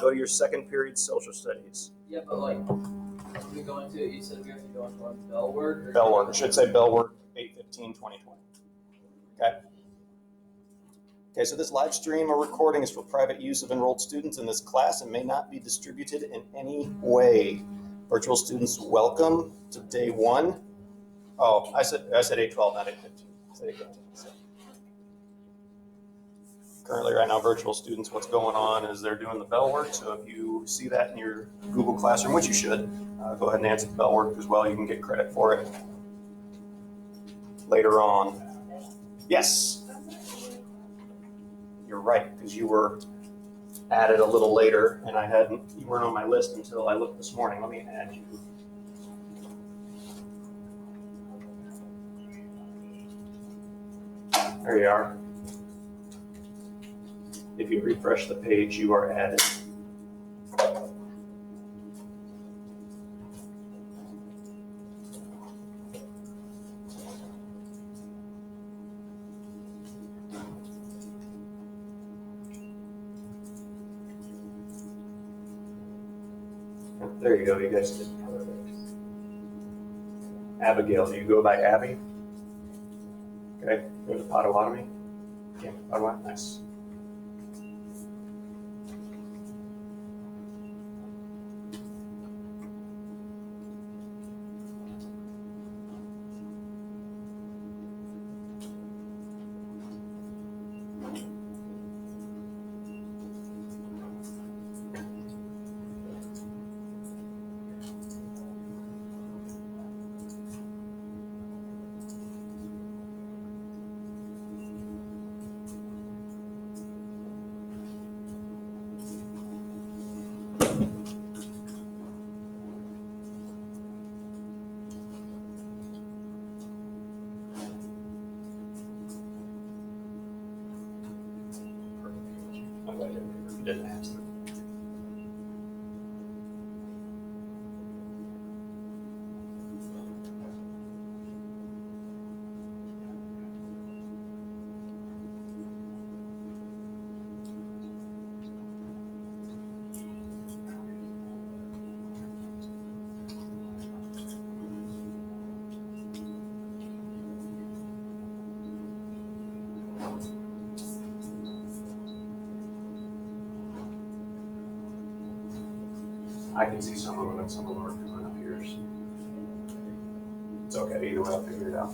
Go to your second period social studies. Yeah, but like, we go into, you said we have to go into bell work? Bell work. It should say bell work 8/15/2020. Okay. Okay, so this live stream or recording is for private use of enrolled students in this class and may not be distributed in any way. Virtual students, welcome to day 1. Oh, I said 8/12, not 8/15. I said 8/15. So. Currently, right now, virtual students, what's going on is they're doing the bell work. So if you see that in your Google Classroom, which you should, go ahead and answer the bell work as well. You can get credit for it later on. Yes. You're right, because you were added a little later, and you weren't on my list until I looked this morning. Let me add you. There you are. If you refresh the page, you are added. There you go, you guys did perfect. Abigail, do you go by Abby? Okay, go to Potawatomi. Okay, Potawatomi, nice. Didn't ask them. I can see some of them and some of them are coming up here. So it's okay, either way, I'll figure it out.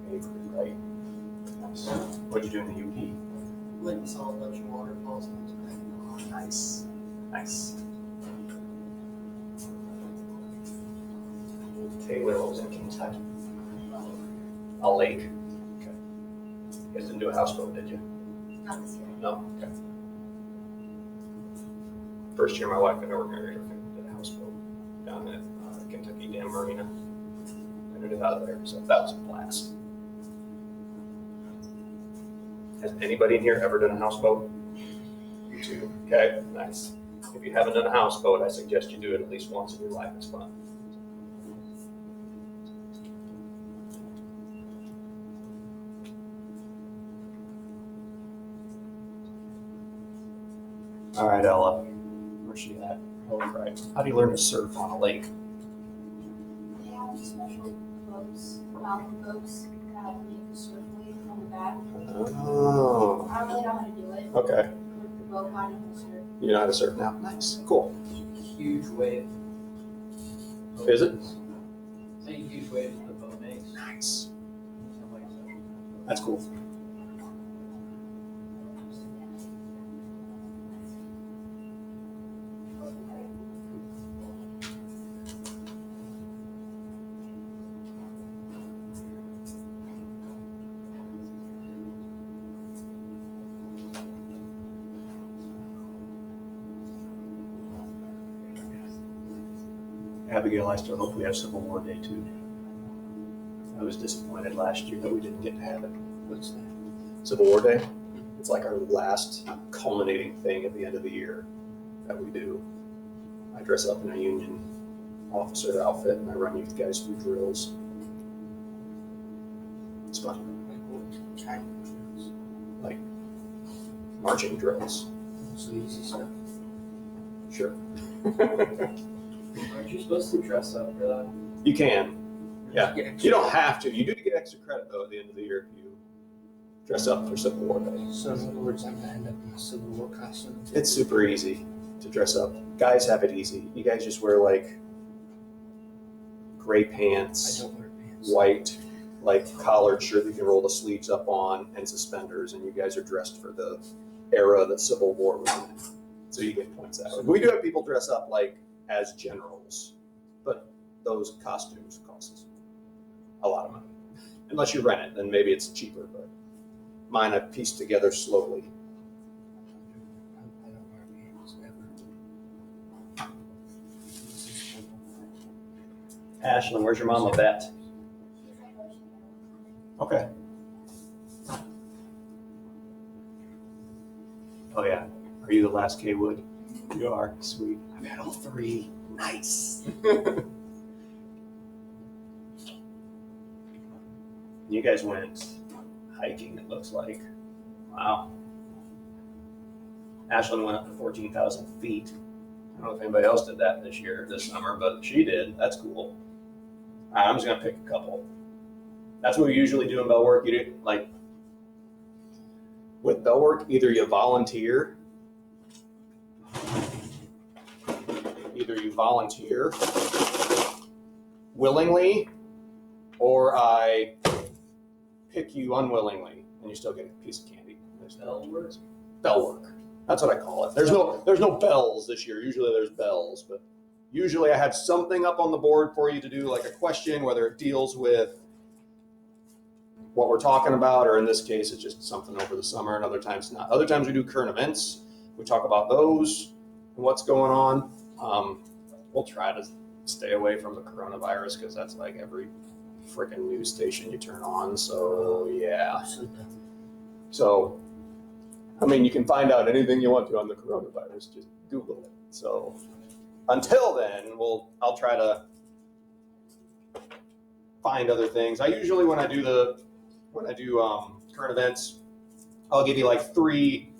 Avery, right? Nice. What'd you do in the UP? Went and saw a bunch of waterfalls. Nice. Nice. Taylor was in Kentucky. A lake. Okay. You guys didn't do a houseboat, did you? Not this year. No? Okay. First year my wife and I were married, I think we did a houseboat down at Kentucky Dam Marina. I did it out of there, so that was a blast. Has anybody in here ever done a houseboat? You too? Okay, nice. If you haven't done a houseboat, I suggest you do it at least once in your life. It's fun. All right, Ella. Where's she at? Oh, right. How do you learn to surf on a lake? They have special boats, mountain boats, that have like a surf wave on the back. Oh. I don't really know how to do it. Okay. With the boat, I know how to surf. You know how to surf now? Nice. Cool. Huge wave. Is it? It's a huge wave that the boat makes. Nice. That's cool. Abigail, I still hope we have Civil War Day too. I was disappointed last year that we didn't get to have it. What's that? Civil War Day? It's like our last culminating thing at the end of the year that we do. I dress up in a Union officer outfit and I run you guys through drills. It's fun. Like marching drills. So easy stuff. Sure. Aren't you supposed to dress up for that? You can. Yeah. Get extra- You don't have to. You do get extra credit though at the end of the year if you dress up for Civil War Day. So in other words, I'm gonna end up in a Civil War costume. It's super easy to dress up. Guys have it easy. You guys just wear like gray I pants, don't wear pants. white, like collared shirt you can roll the sleeves up on, and suspenders, and you guys are dressed for the era that Civil War was in. So you get points that way. We do have people dress up like as generals, but those costumes cost a lot of money. Unless you rent it, then maybe it's cheaper, but mine I pieced together slowly. I don't wear pants ever. Ashlyn, where's your mama vet? She's like, oh, she Okay. Oh yeah. Are you the last K Wood? You are. Sweet. I've had all three. Nice. You guys went hiking, it looks like. Wow. Ashlyn went up to 14,000 feet. I don't know if anybody else did that this summer, but she did. That's cool. I'm just gonna pick a couple. That's what we usually do in bell work. You do like with bell work, either you volunteer willingly, or I pick you unwillingly, and you still get a piece of candy. Bell work? Bell work. That's what I call it. There's no bells this year. Usually there's bells, but usually I have something up on the board for you to do, like a question, whether it deals with what we're talking about, or in this case, it's just something over the summer, and other times not. Other times we do current events. We talk about those and what's going on. We'll try to stay away from the coronavirus because that's like every freaking news station you turn on. So yeah. So, I mean, you can find out anything you want to on the coronavirus. Just Google it. So, until then, I'll try to find other things. I usually when I do current events, I'll give you like 3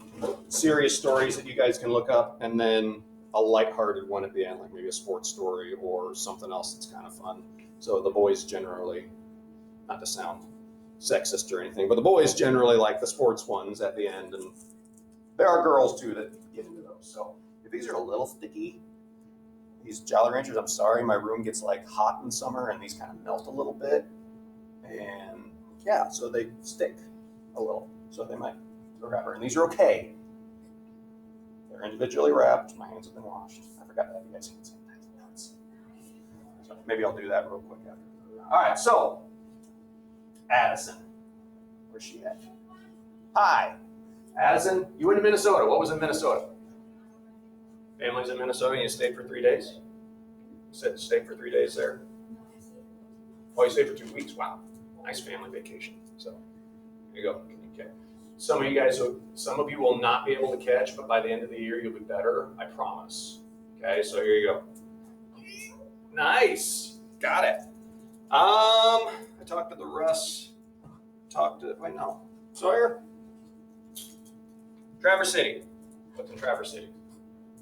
serious stories that you guys can look up, and then a lighthearted one at the end, like maybe a sports story or something else that's kind of fun. So the boys generally, not to sound sexist or anything, but the boys generally like the sports ones at the end, and there are girls too that get into those. So if these are a little sticky, these Jolly Ranchers, I'm sorry, my room gets like hot in summer and these kind of melt a little bit, and yeah, so they stick a little, so they might wrapper, and these are okay. They're individually wrapped. My hands have been washed. I forgot to have you guys hand sanitize. So maybe I'll do that real quick after. All right, so Addison, where's she at? Hi, Addison. You went to Minnesota. What was in Minnesota? Family's in Minnesota, and you stayed for 3 days. You said you stayed for 3 days there. Oh, you stayed for 2 weeks. Wow, nice family vacation. So there you go. Okay. Some of you will not be able to catch, but by the end of the year, you'll be better. I promise. Okay, so here you go. Nice. Got it. I talked to the Russ. Sawyer? Traverse City. What's in Traverse City?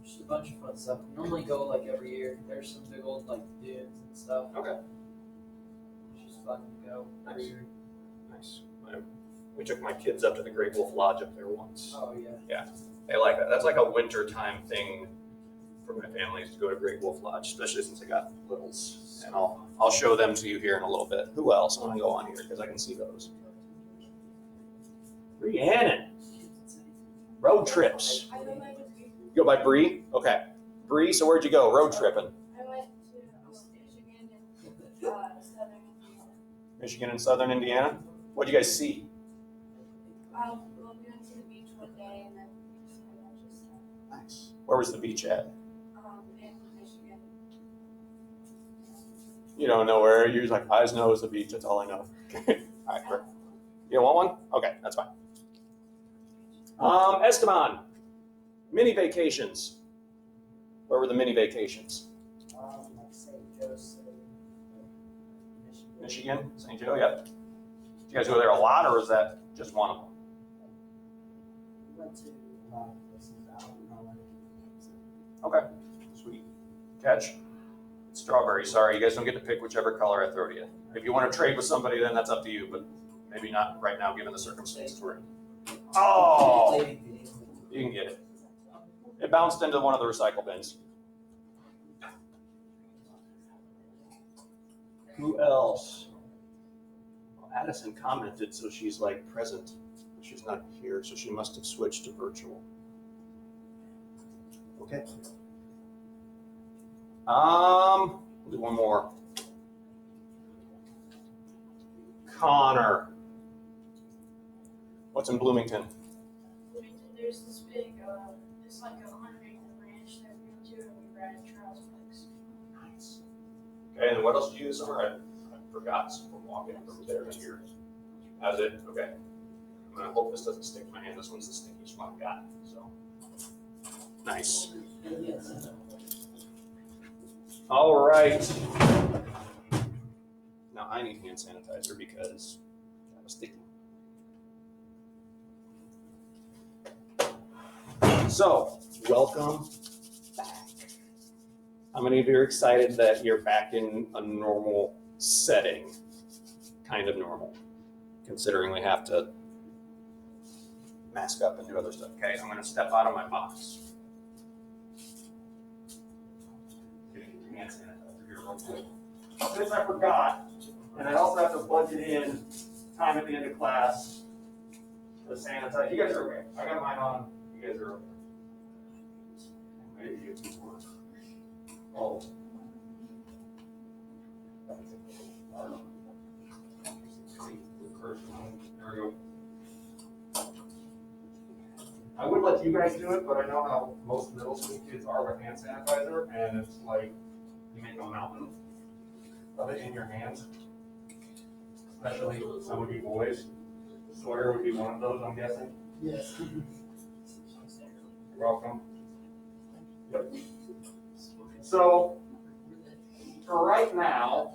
Just a bunch of fun stuff. We normally go like every year. There's some big old like dunes and stuff. Okay. It's just fun to go every Nice. year. Nice. We took my kids up to the Great Wolf Lodge up there once. Oh yeah. They like that. That's like a winter time thing for my family is to go to Great Wolf Lodge, especially since I got littles. And I'll show them to you here in a little bit. Who else? I'm gonna go on here because I can see those. Rhiannon. Road trips. I went to You go by Bree? Okay. Bree, so where'd you go? Road tripping. I went to Michigan and Southern Indiana. Michigan and Southern Indiana. What'd you guys see? Well, we went to the beach one day and then just a bunch of stuff. Nice. Where was the beach at? In Michigan. You don't know where. You're just like, I just know it's the beach. That's all I know. Okay. All right. Perfect. You don't want one? Okay, that's fine. Esteban, mini vacations. Where were the mini vacations? Like St. Joseph, Michigan. Michigan, St. Joe, yep. Did you guys go there a lot, or was that just one of them? Went to a lot of places out in LA. Okay, sweet. Catch. Strawberry, sorry, you guys don't get to pick whichever color I throw to you. If you want to trade with somebody, then that's up to you, but maybe not right now, given the circumstances we're in. Oh, you can get it. It bounced into one of the recycle bins. Who else? Well, Addison commented, so she's like present. She's not here, so she must have switched to virtual. Okay. We'll do one more. Connor. What's in Bloomington? There's this big, it's like a 100-acre ranch that we go to and we ride trials bikes. Nice. Okay, and what else did you do this summer? I forgot from walking from there to here. How's it? Okay. I hope this doesn't stick in my hand. This one's the stickiest one I've got. So nice. All right. Now I need hand sanitizer because that was sticky. So, welcome back. How many of you are excited that you're back in a normal setting? Kind of normal, considering we have to mask up and do other stuff. Okay, I'm going to step out of my box. Hand sanitizer here real quick. Since I forgot, and I also have to budget in time at the end of class to sanitize. You guys are okay. I got mine on. You guys are okay. Maybe it's work. Oh. There we go. I would let you guys do it, but I know how most middle school kids are with hand sanitizer, and it's like you make a mountain of it in your hands. Especially some of you boys. Sawyer would be one of those, I'm guessing. Yes. You're welcome. Yep. So, for right now,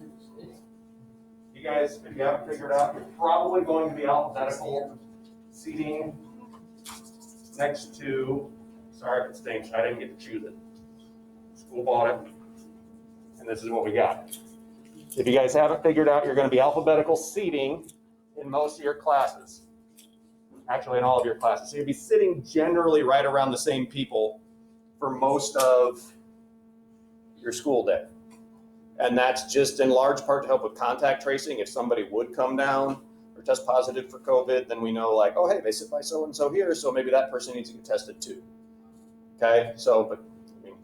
you guys, if you haven't figured out, you're probably going to be alphabetical seating next to, sorry if it stinks, I didn't get to choose it. School bought it, and this is what we got. If you guys haven't figured out, you're going to be alphabetical seating in most of your classes. Actually, in all of your classes. So you'll be sitting generally right around the same people for most of your school day. And that's just in large part to help with contact tracing. If somebody would come down or test positive for COVID, then we know like, oh, hey, they sit by so-and-so here, so maybe that person needs to get tested too. Okay, so, but I mean,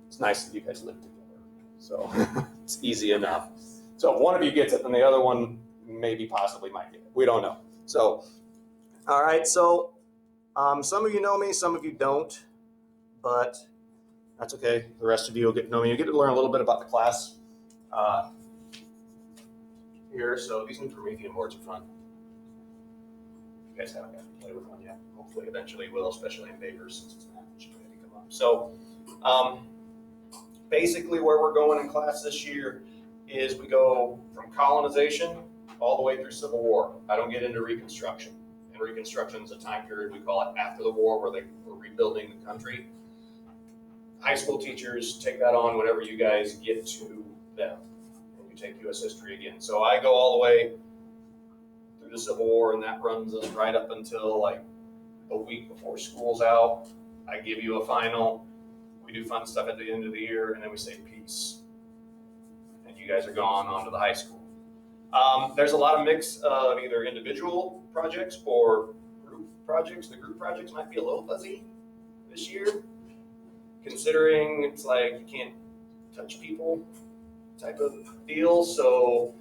it's nice that you guys live together. So it's easy enough. So if one of you gets it, then the other one maybe possibly might get it. We don't know. So, all right, so some of you know me, some of you don't, but that's okay. The rest of you will get to know me. You get to learn a little bit about the class here. So these new Promethean boards are fun. You guys haven't got to play with one yet. Hopefully eventually will, especially in Bakers since it's not ready to come up. So basically where we're going in class this year is we go from colonization all the way through Civil War. I don't get into Reconstruction. And Reconstruction is a time period, we call it after the war, where they were rebuilding the country. High school teachers take that on whenever you guys get to them, and you take U.S. history again. So I go all the way through the Civil War, and that runs us right up until like a week before school's out. I give you a final. We do fun stuff at the end of the year, and then we say peace. And you guys are gone on to the high school. There's a lot of mix of either individual projects or group projects. The group projects might be a little fuzzy this year, considering it's like you can't touch people type of deal. So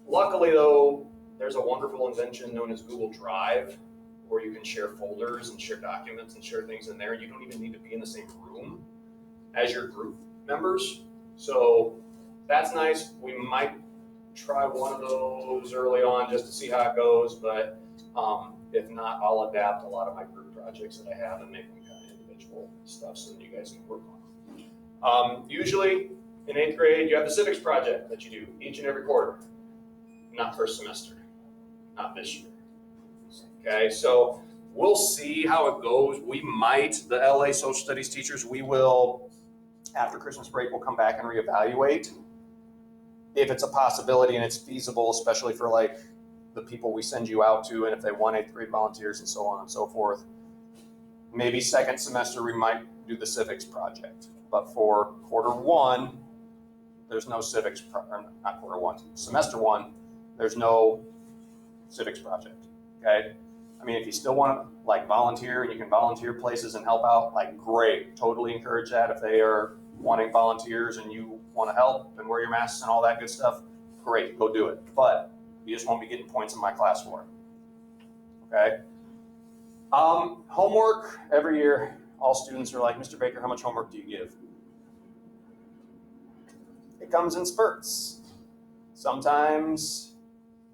luckily though, there's a wonderful invention known as Google Drive, where you can share folders and share documents and share things in there. You don't even need to be in the same room as your group members. So that's nice. We might try one of those early on just to see how it goes, but if not, I'll adapt a lot of my group projects that I have and make them kind of individual stuff so that you guys can work on. Usually in 8th grade, you have the civics project that you do each and every quarter, not first semester, not this year. Okay, so we'll see how it goes. We might, the LA social studies teachers, we will, after Christmas break, we'll come back and reevaluate if it's a possibility and it's feasible, especially for like the people we send you out to, and if they want 8th grade volunteers and so on and so forth. Maybe second semester we might do the civics project, but for quarter one, there's no civics, or not quarter one, semester one, there's no civics project, okay? I mean, if you still want to like volunteer and you can volunteer places and help out, like great, totally encourage that. If they are wanting volunteers and you want to help and wear your masks and all that good stuff, great, go do it. But you just won't be getting points in my class for it, okay? Homework, every year, all students are like, Mr. Baker, how much homework do you give? It comes in spurts. Sometimes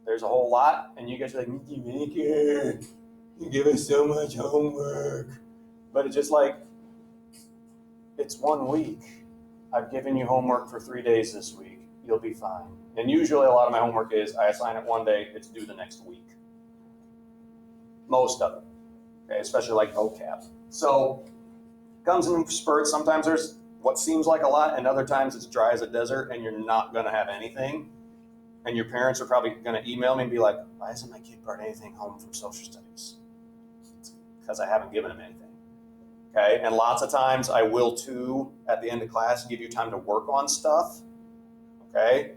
there's a whole lot, and you guys are like, Mr. Baker, you give us so much homework. But it's just like, it's 1 week. I've given you homework for 3 days this week. You'll be fine. And usually a lot of my homework is I assign it one day, it's due the next week. Most of it. Okay, especially like vocab. So comes in spurts. Sometimes there's what seems like a lot, and other times it's dry as a desert and you're not gonna have anything. And your parents are probably gonna email me and be like, why hasn't my kid brought anything home from social studies? It's because I haven't given him anything. Okay, and lots of times I will too, at the end of class, give you time to work on stuff. Okay,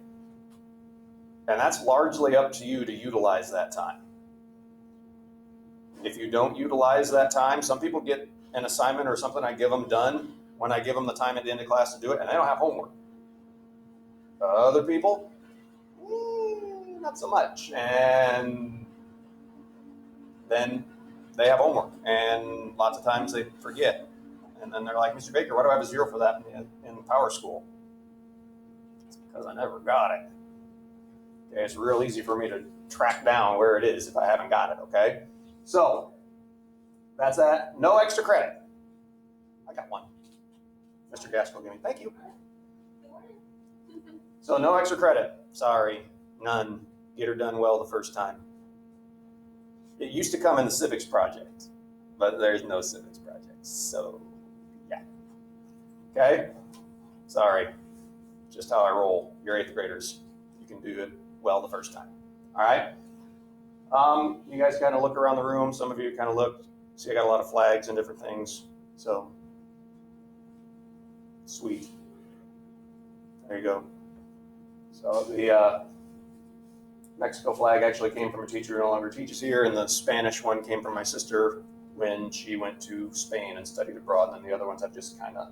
and that's largely up to you to utilize that time. If you don't utilize that time, some people get an assignment or something I give them done when I give them the time at the end of class to do it, and they don't have homework. Other people, not so much. And then they have homework, and lots of times they forget. And then they're like, Mr. Baker, why do I have a 0 for that in Power School? It's because I never got it. Okay, it's real easy for me to track down where it is if I haven't got it, okay? So, that's that. No extra credit. I got one. Mr. Gaskell, give me, thank you. So, no extra credit. Sorry, none. Get her done well the first time. It used to come in the civics project, but there's no civics project. So, yeah. Okay? Sorry. Just how I roll. You're 8th graders. You can do it well the first time. All right? You guys kind of look around the room. Some of you kind of look. See, I got a lot of flags and different things. So, sweet. There you go. So the Mexico flag actually came from a teacher who no longer teaches here, and the Spanish one came from my sister when she went to Spain and studied abroad, and then the other ones I've just kind of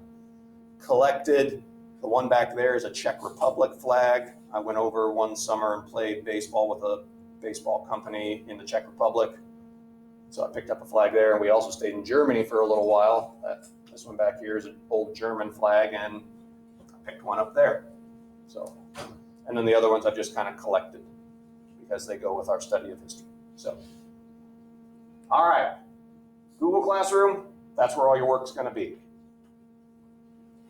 collected. The one back there is a Czech Republic flag. I went over one summer and played baseball with a baseball company in the Czech Republic. So I picked up a flag there, and we also stayed in Germany for a little while. This one back here is an old German flag, and I picked one up there. So, and then the other ones I've just kind of collected because they go with our study of history. So, all right, Google Classroom, that's where all your work's gonna be.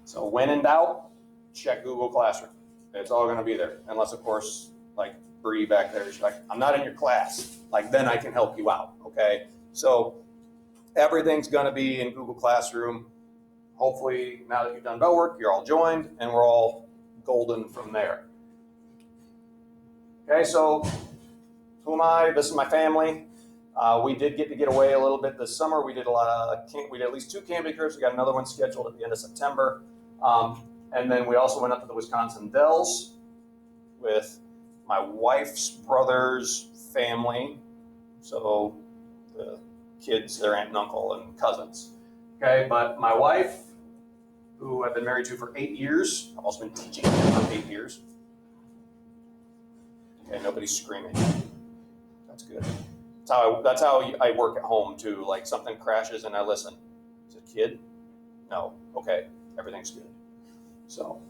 So when in doubt, check Google Classroom. It's all gonna be there, unless of course, like Bree back there, she's like, I'm not in your class. Like then I can help you out, okay? So everything's gonna be in Google Classroom. Hopefully now that you've done bell work, you're all joined and we're all golden from there. Okay, so who am I? This is my family. We did get away a little bit this summer. We did we did at least 2 camping trips. We got another one scheduled at the end of September. And then we also went up to the Wisconsin Dells with my wife's brother's family. So the kids, their aunt and uncle and cousins. Okay, but my wife, who I've been married to for 8 years, I've also been teaching for 8 years. Okay, nobody's screaming. That's good. That's how I work at home too. Like something crashes and I listen. Is it a kid? No. Okay, everything's good. So,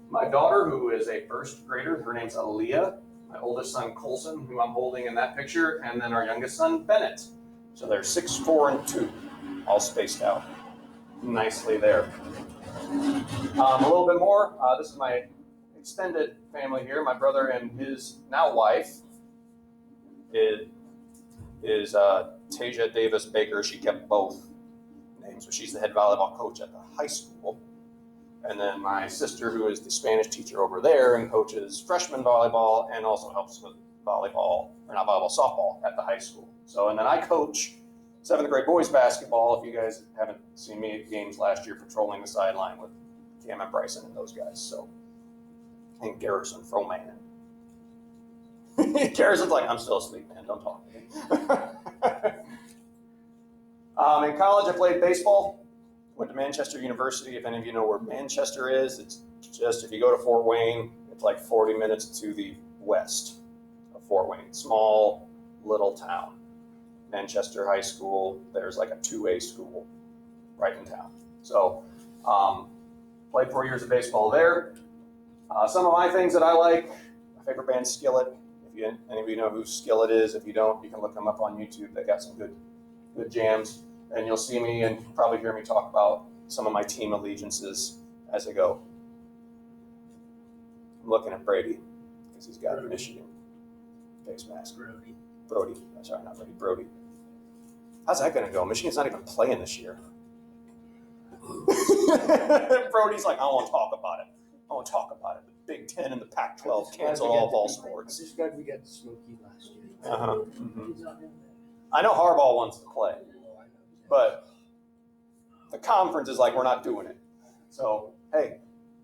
my daughter, who is a 1st grader, her name's Aaliyah. My oldest son, Colson, who I'm holding in that picture, and then our youngest son, Bennett. So they're 6, 4, and 2, all spaced out nicely there. A little bit more. This is my extended family here. My brother and his now wife is Tasia Davis Baker, she kept both names, but she's the head volleyball coach at the high school. And then my sister, who is the Spanish teacher over there and coaches freshman volleyball and also helps with volleyball, or not volleyball, softball at the high school. So, and then I coach 7th grade boys basketball. If you guys haven't seen me at games last year, patrolling the sideline with Cam and Bryson and those guys. So, and Garrison Froman. Garrison's like, I'm still asleep, man. Don't talk to me. In college, I played baseball. Went to Manchester University. If any of you know where Manchester is, it's just, if you go to Fort Wayne, it's like 40 minutes to the west of Fort Wayne. Small little town. Manchester High School, there's like a 2A school right in town. So, played 4 years of baseball there. Some of my things that I like, my favorite band's Skillet. If any of you know who Skillet is, if you don't, you can look them up on YouTube. They got some good jams. And you'll see me and probably hear me talk about some of my team allegiances as I go. I'm looking at Brady because he's got a Michigan face mask. Brody. Sorry, not Brady. Brody. How's that going to go? Michigan's not even playing this year. Brody's like, I don't want to talk about it. I want to talk about it. The Big Ten and the Pac-12 cancel all fall sports. Just glad we got the Smoky last year. Uh-huh. Mm-hmm. I know Harbaugh wants to play. But the conference is like, we're not doing it. So, hey,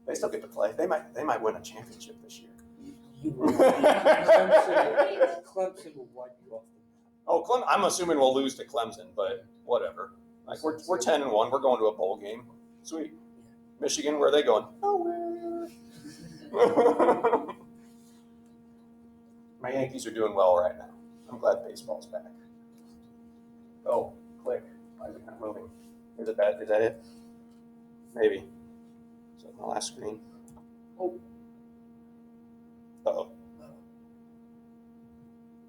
they still get to play. They might win a championship this year. Clemson will wipe you off the map. Oh, I'm assuming we'll lose to Clemson, but whatever. Like we're 10-1. We're going to a bowl game. Sweet. Michigan, where are they going? Nowhere. My Yankees are doing well right now. I'm glad baseball's back. Oh, click. Why is it not moving? Is that it? Maybe. Is that my last screen? Oh. Uh-oh.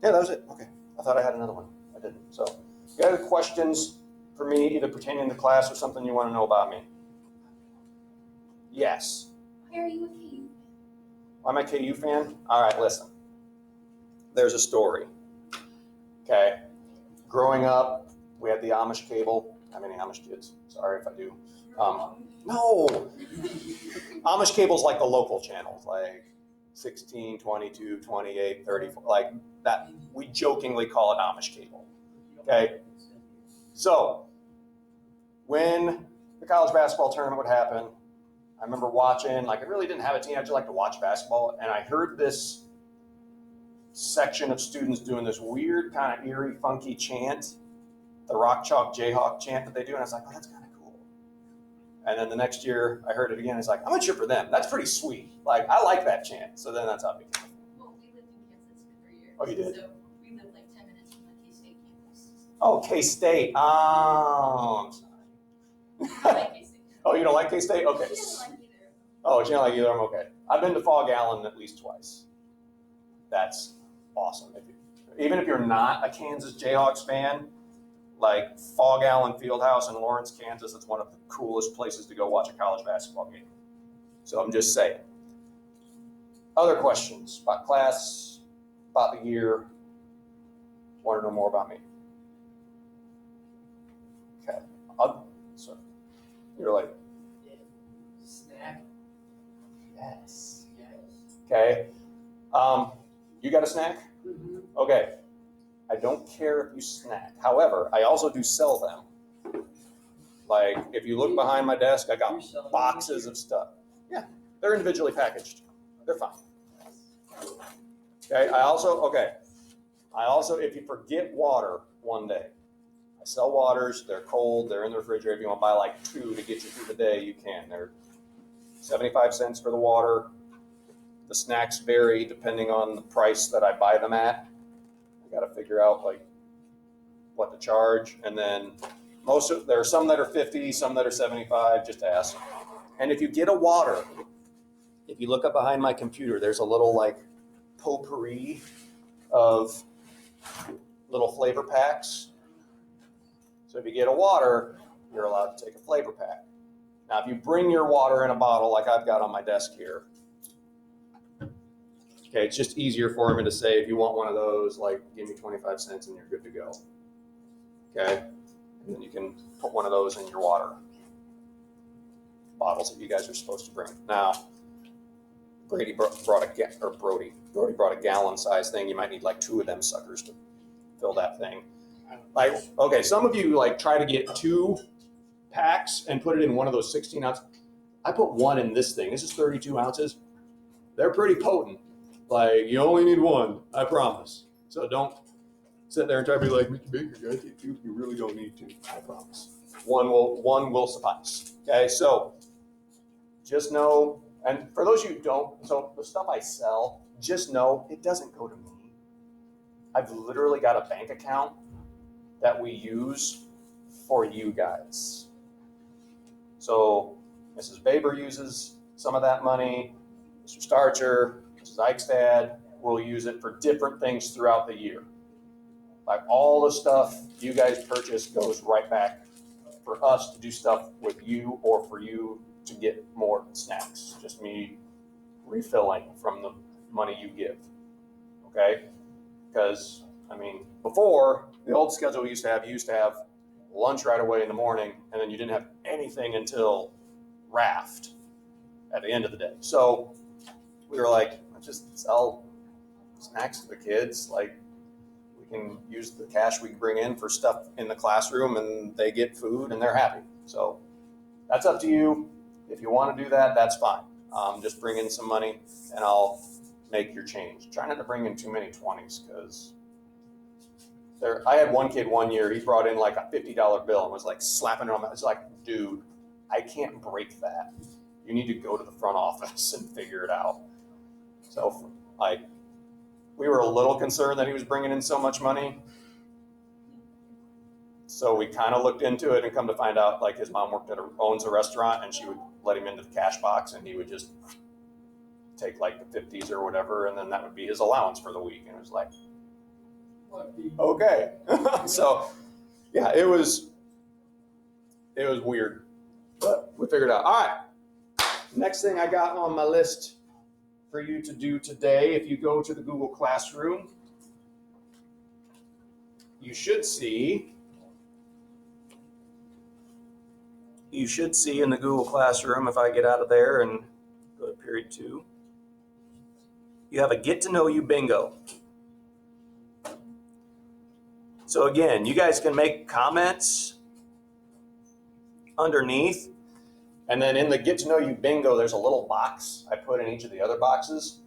Yeah, that was it. Okay. I thought I had another one. I didn't. So, if you have any questions for me, either pertaining to class or something you want to know about me? Yes. Why are you a KU? Why am I a KU fan? All right, listen. There's a story. Okay. Growing up, we had the Amish cable. How many Amish kids? Sorry if I do. No. Amish cable's like the local channels, like 16, 22, 28, 34, like that. We jokingly call it Amish cable. Okay. So when the college basketball tournament would happen, I remember watching, like I really didn't have a team, I just like to watch basketball, and I heard this section of students doing this weird kind of eerie, funky chant, the Rock Chalk Jayhawk chant that they do, and I was like, oh, that's kind of cool. And then the next year, I heard it again, it's like, I'm gonna cheer for them. That's pretty sweet. Like, I like that chant. So then that's how it became. Well, we lived in Kansas for 3 years. Oh, you did? So we lived like 10 minutes from the K-State campus. Oh, K-State. Oh, I'm sorry. I like K-State. Oh, you don't like K-State? Okay. She doesn't like either. Oh, she don't like either. I'm okay. I've been to Fog Allen at least twice. That's awesome. Even if you're not a Kansas Jayhawks fan, like Fog Allen Fieldhouse in Lawrence, Kansas, it's one of the coolest places to go watch a college basketball game. So I'm just saying. Other questions about class, about the year? Want to know more about me? Okay. So you're like, Snack. Yes. okay. You got a snack? Mm-hmm. Okay. I don't care if you snack. However, I also do sell them. Like, if you look behind my desk, I got boxes of stuff. Yeah, they're individually packaged. They're fine. Okay, I also, if you forget water one day, I sell waters. They're cold. They're in the refrigerator. If you want to buy like 2 to get you through the day, you can. They're 75 cents for the water. The snacks vary depending on the price that I buy them at. I got to figure out like what to charge, and then there are some that are 50, some that are 75. Just ask. And if you get a water, if you look up behind my computer, there's a little like potpourri of little flavor packs. So if you get a water, you're allowed to take a flavor pack. Now, if you bring your water in a bottle like I've got on my desk here, okay, it's just easier for me to say, if you want one of those, like, give me 25 cents and you're good to go. Okay, and then you can put one of those in your water bottles that you guys are supposed to bring. Now, Brody brought a gallon size thing. You might need like 2 of them suckers to fill that thing. Like, okay, some of you like try to get 2 packs and put it in one of those 16 ounce. I put 1 in this thing. This is 32 ounces. They're pretty potent. Like, you only need 1, I promise. So don't sit there and try to be like, Mr. Baker, guys, you really don't need 2. I promise. One will suffice. Okay, so just know, and for those of you who don't, so the stuff I sell, just know it doesn't go to me. I've literally got a bank account that we use for you guys. So Mrs. Baber uses some of that money, Mr. Starcher, Mrs. Eichstad will use it for different things throughout the year. Like all the stuff you guys purchase goes right back for us to do stuff with you or for you to get more snacks. Just me refilling from the money you give. Okay? Because, I mean, before, the old schedule we used to have, you used to have lunch right away in the morning, and then you didn't have anything until raft at the end of the day. So we were like, let's just sell snacks to the kids. Like, we can use the cash we bring in for stuff in the classroom, and they get food, and they're happy. So that's up to you. If you want to do that, that's fine. Just bring in some money, and I'll make your change. Try not to bring in too many 20s, because I had one kid one year, he brought in like a $50 bill and was like slapping it on my, it's like, dude, I can't break that. You need to go to the front office and figure it out. So like, we were a little concerned that he was bringing in so much money. So we kind of looked into it and come to find out, like, his mom owns a restaurant, and she would let him into the cash box, and he would just take like the 50s or whatever, and then that would be his allowance for the week. And it was like, okay. So yeah, it was weird, but we figured it out. All right. Next thing I got on my list for you to do today, if you go to the Google Classroom, you should see in the Google Classroom, if I get out of there and go to period 2, you have a Get to Know You bingo. So again, you guys can make comments underneath, and then in the Get to Know You bingo, there's a little box I put in each of the other boxes.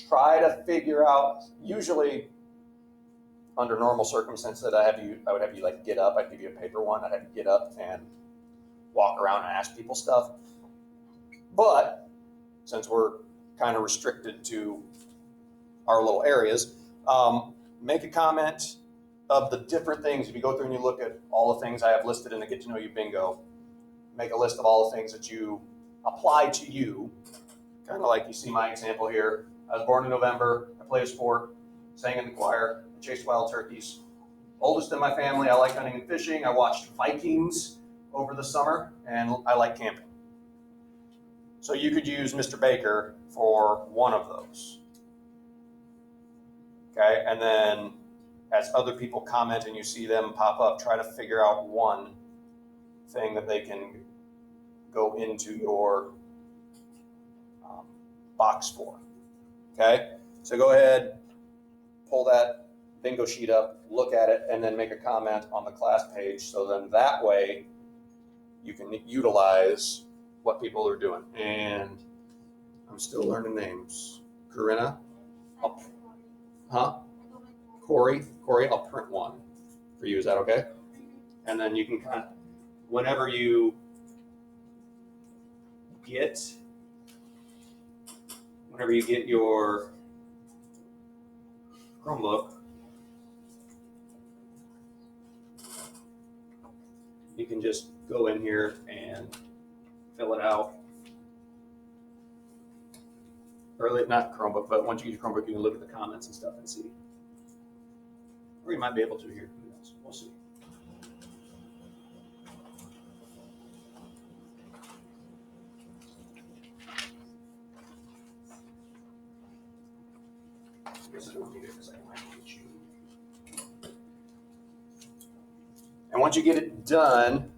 Try to figure out, usually under normal circumstances, I would have you like get up, I'd give you a paper one, I'd have you get up and walk around and ask people stuff. But since we're kind of restricted to our little areas, make a comment of the different things. If you go through and you look at all the things I have listed in the Get to Know You bingo, make a list of all the things that you apply to you, kind of like you see my example here. I was born in November, I played a sport, sang in the choir, I chased wild turkeys. Oldest in my family, I like hunting and fishing, I watched Vikings over the summer, and I like camping. So you could use Mr. Baker for one of those. Okay, and then as other people comment and you see them pop up, try to figure out one thing that they can go into your box for. Okay, so go ahead, pull that bingo sheet up, look at it, and then make a comment on the class page, so then that way you can utilize what people are doing. And I'm still learning names. Corinna? Corey, I'll print one for you. Is that okay? And then you can kind of, whenever you get your Chromebook, you can just go in here and fill it out. Or not Chromebook, but once you use your Chromebook, you can look at the comments and stuff and see. Or you might be able to here. Who knows? We'll see. I guess I don't need it because I might hate you. once you get it done,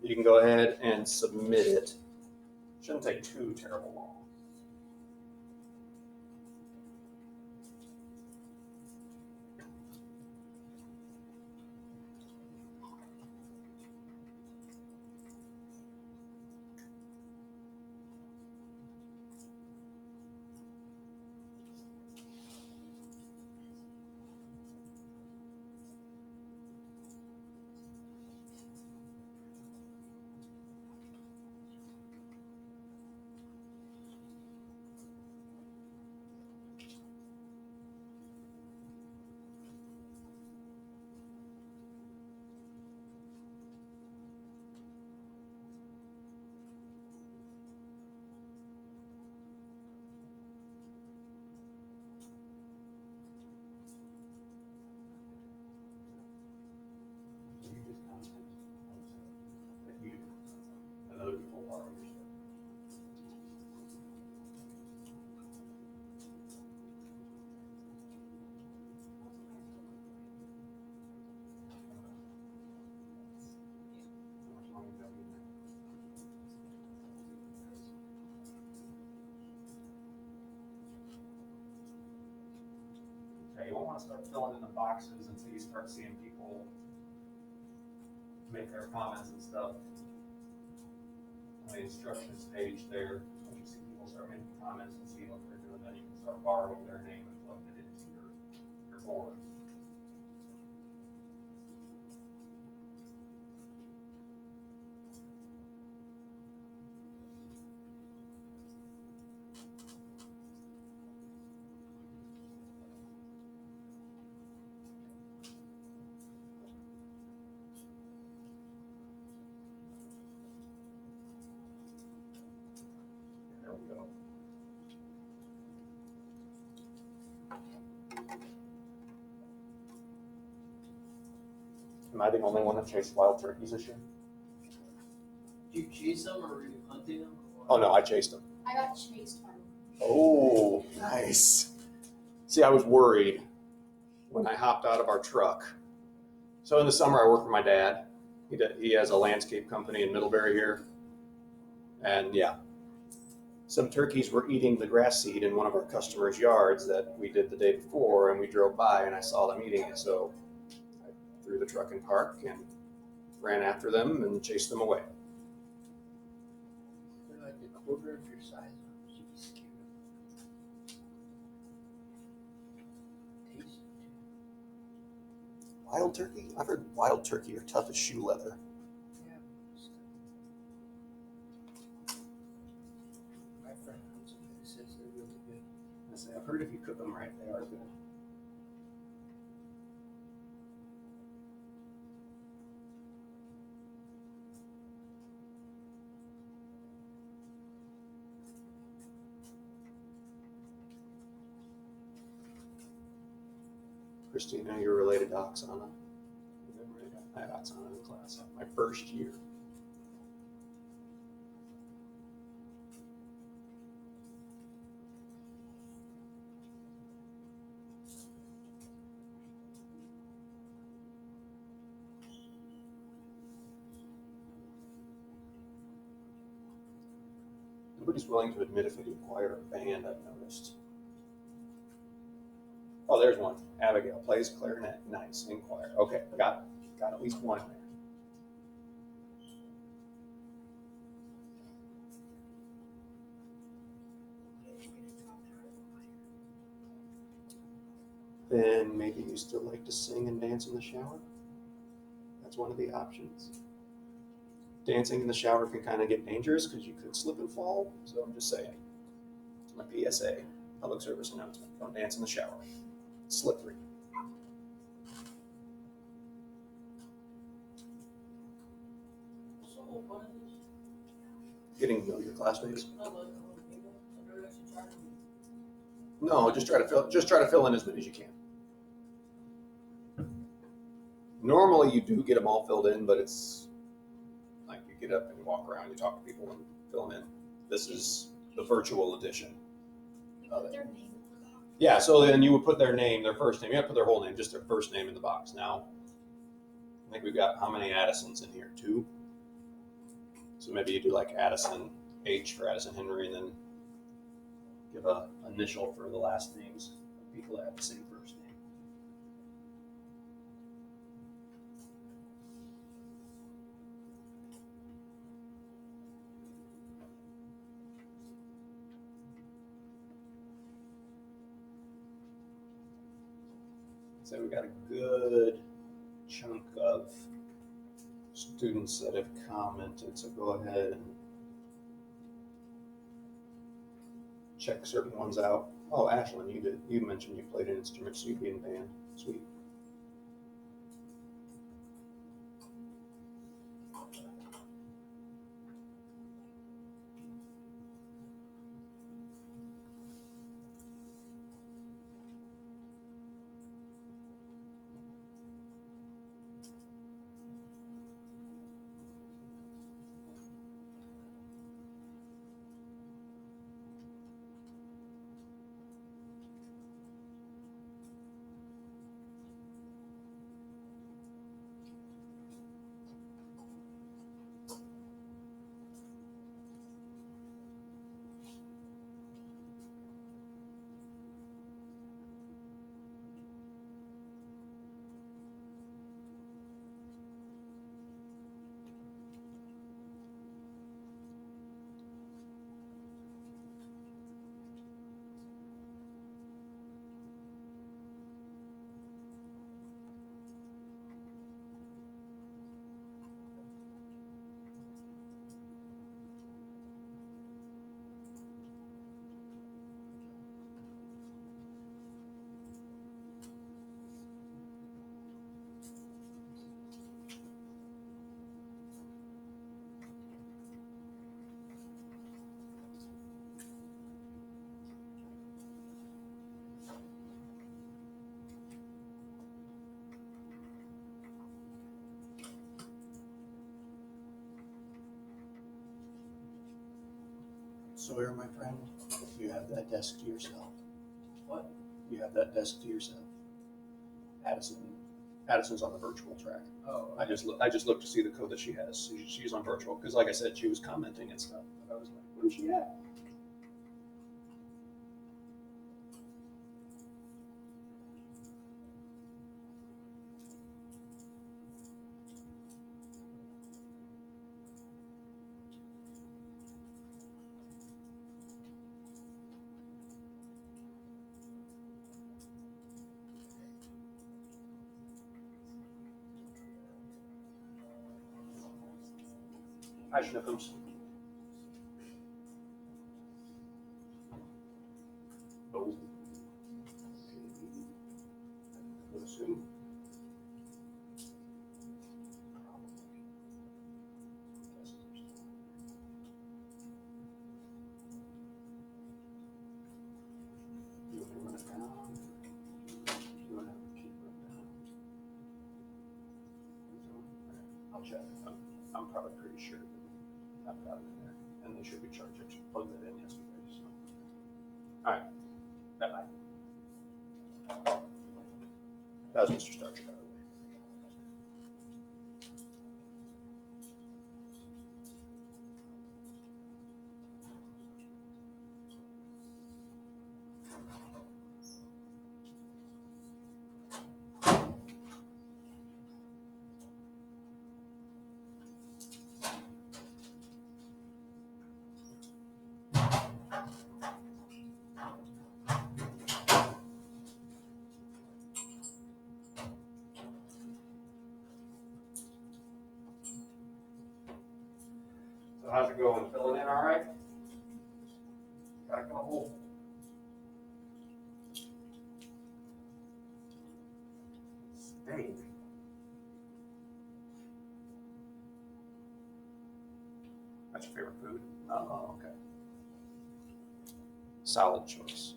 you can go ahead and submit it. Shouldn't take too terrible long. Okay, you won't want to start filling in the boxes until you start seeing people make their comments and stuff. On the instructions page there, when you see people start making comments and see what they're doing, then you can start borrowing their name and plugging it into your board. There we go. Am I the only one that chased wild turkeys this year? Did you chase them or were you hunting them? Oh no, I chased them. I got chased by them. Oh, nice. See, I was worried when I hopped out of our truck. So in the summer, I work for my dad. He has a landscape company in Middlebury here. And yeah, some turkeys were eating the grass seed in one of our customers' yards that we did the day before, and we drove by and I saw them eating it. So I threw the truck in park and ran after them and chased them away. They're like a quarter of your size. Should be scared. Tasty. Wild turkey? I've heard wild turkey are tough as shoe leather. Yeah. My friend hunts them and says they're really good. I say, I've heard if you cook them right, they are good. Christina, you're related to Oksana? I had Oksana in class my first year. Nobody's willing to admit if they do choir or band, I've noticed. Oh, there's one. Abigail plays clarinet. Nice. In choir. Okay, got at least one in there. Then maybe you still like to sing and dance in the shower? That's one of the options. Dancing in the shower can kind of get dangerous because you could slip and fall. So I'm just saying. It's my PSA, public service announcement. Don't dance in the shower. It's slippery. So what is this? Getting to know your classmates. Not like people. I've never actually tried them. No, just try to fill in as many as you can. Normally you do get them all filled in, but it's like you get up and you walk around, you talk to people and fill them in. This is the virtual edition You of put it. their name in the box. Yeah, so then you would put their name, their first name. You have to put their whole name, just their first name in the box. Now, I think we've got how many Addisons in here? 2. So maybe you do like Addison H for Addison Henry, and then give a initial for the last names of people that have the same first name. So we've got a good chunk of students that have commented. So go ahead and check certain ones out. Oh, Ashlyn, you mentioned you played an instrument, so you'd be in band. Sweet. Sawyer, my friend, you have that desk to yourself. What? You have that desk to yourself. Addison's on the virtual track. Oh. I just looked to see the code that she has. She's on virtual because, like I said, she was commenting and stuff. But I was like, where's she at? Hi, Schnippums. Oh. I would assume. You want to run it down? You want to have the key run down? I'll check. I'm probably pretty sure that I've got it in there, and they should be charged. I just plugged that in yesterday. So. All right. Bye-bye. That was Mr. Starcher, by the way. So how's it going? Filling in all right? Got a couple. Spain. That's your favorite food? Oh, okay. Solid choice.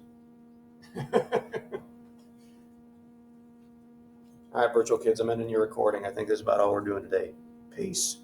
All right, virtual kids, I'm ending your recording. I think this is about all we're doing today. Peace.